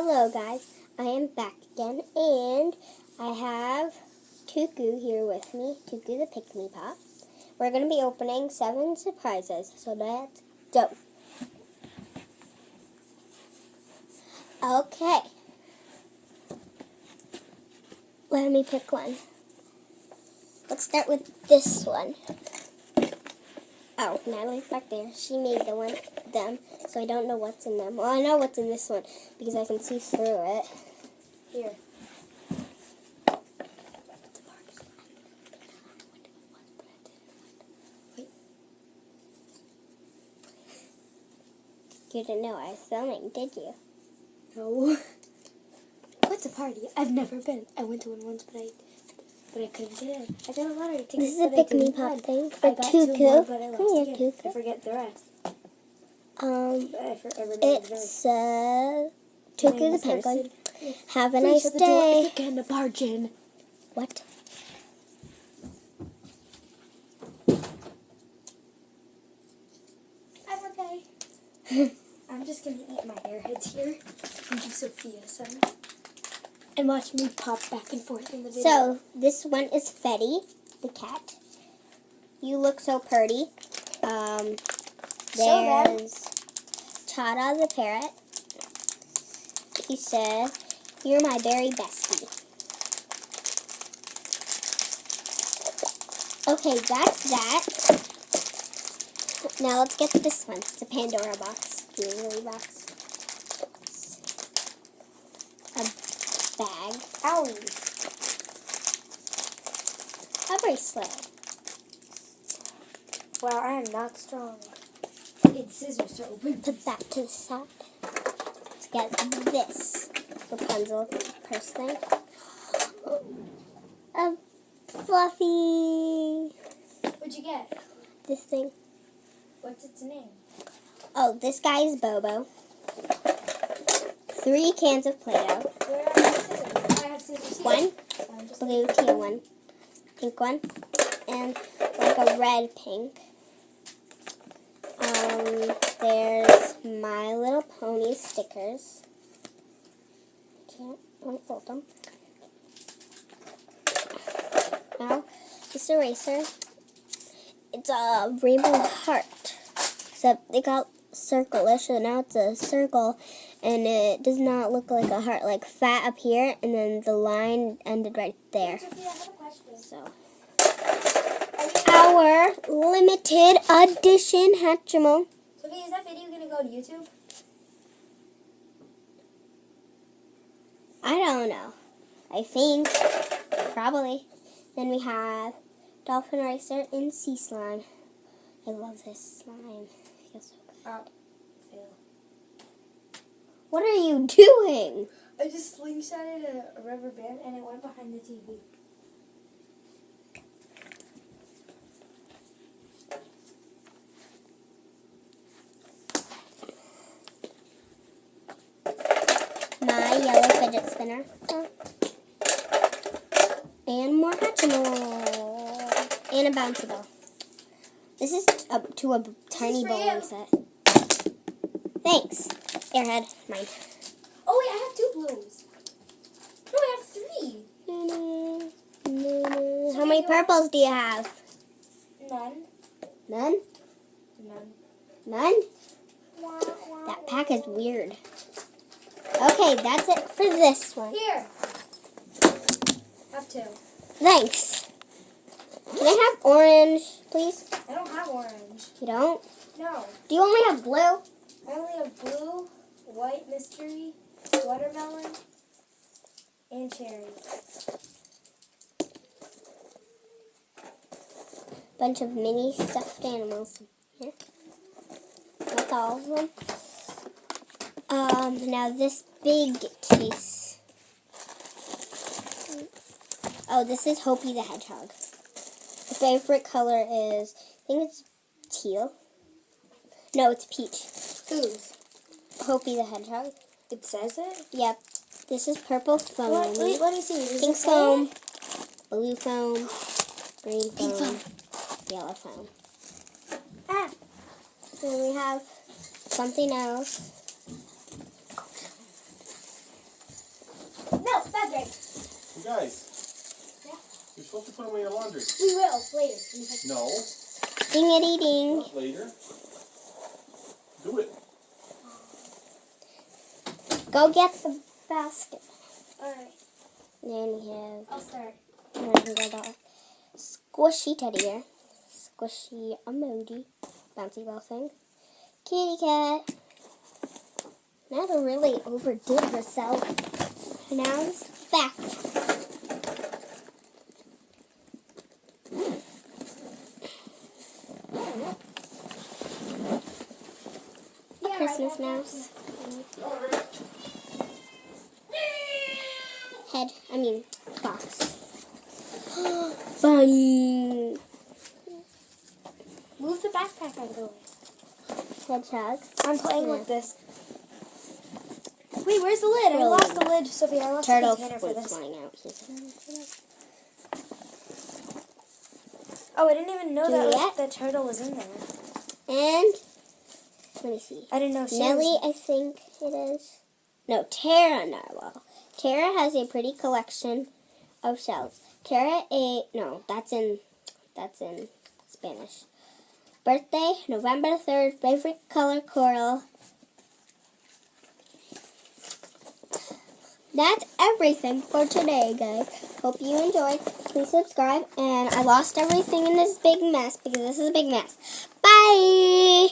Hello guys, I am back again and I have Tuku here with me, Tuku the Pick-Me Pop. We're going to be opening 7 surprises, so let's go. Okay. Let me pick one. Let's start with this one. Oh, Natalie's back there. She made them, so I don't know what's in them. Well, I know what's in this one because I can see through it. Here. You didn't know I was filming, did you? No. What's a party? I've never been. I went to one once, but I couldn't get in. I got a lottery ticket. This is a pick-me pop thing for I got 2 more, but I lost Come here, again. Tuku. I forget the rest. It says, Tuku the Penguin, have a nice day. day. Again, the bargain. What? I'm okay. I'm just going to eat my airheads here and give Sophia some. And watch me pop back and forth in the video. So, this one is Fetty, the cat. You look so pretty. There's Chada the parrot. He said, "You're my very bestie." Okay, that's that. Now let's get this one. It's a Pandora box, jewelry box. A bag. Owie. A bracelet. Wow, I am not strong. It's scissors to open. Put that to the side. Let's get this Rapunzel purse thing. A fluffy. What'd you get? This thing. What's its name? Oh, this guy is Bobo. 3 cans of Play-Doh. Where are my scissors? I have scissors here. One blue, teal one, pink one, and like a red pink. There's My Little Pony stickers. Can't unfold them. Now, this eraser. It's a rainbow heart, except they got circle-ish, so now it's a circle, and it does not look like a heart, like fat up here, and then the line ended right there. Sophia, I have a question. So, our limited edition Hatchimal. Sophia, is that video going to go to YouTube? I don't know. I think. Probably. Then we have Dolphin Racer and Sea Slime. I love this slime. It feels so good. Fail. What are you doing? I just slingshotted a rubber band and it went behind the TV. My yellow fidget spinner. And more Hatchimal. And a bouncy ball. This is up to a tiny bowling set. Thanks. Airhead, mine. Oh wait, I have 2 blues. No, I have 3. How many purples do you have? None. None? None. None? That pack is weird. Okay, that's it for this one. Here. I have 2. Thanks. Can I have orange, please? I don't have orange. You don't? No. Do you only have blue? I only have blue, white mystery, watermelon, and cherry. Bunch of mini stuffed animals here. That's all of them. Now this big case. Oh, this is Hopi the Hedgehog. My favorite color is, I think it's teal. No, it's peach. Whose? Hopi the Hedgehog. It says it? Yep. This is purple foam. Wait, let me see. Does Pink it say foam, it? blue foam, green Pink foam, foam. yellow foam. Ah. Then we have something else. You guys, you're supposed to put them in your laundry. We will later. No, Dingity ding. not later. Do it. Go get the basket. Alright, Then we have I'll start. the squishy teddy bear, squishy emoji, bouncy ball thing, kitty cat. Natalie really overdid herself. Now it's back. A Christmas mouse. Fox. Bunny. Move the backpack out of the way. Hedgehog. I'm playing Yeah. with this. Wait, where's the lid? I lost the lid, Sophia. I lost Turtle the container for fruit this. flying out. Oh, I didn't even know that Juliet? the turtle was in there. And let me see. I didn't know she Nellie, was. I think it is. No, Tara Narwhal. Tara has a pretty collection of shells. Tara ate. No, that's in Spanish. Birthday, November 3rd. Favorite color, coral. That's everything for today, guys. Hope you enjoyed. Please subscribe. And I lost everything in this big mess because this is a big mess. Bye!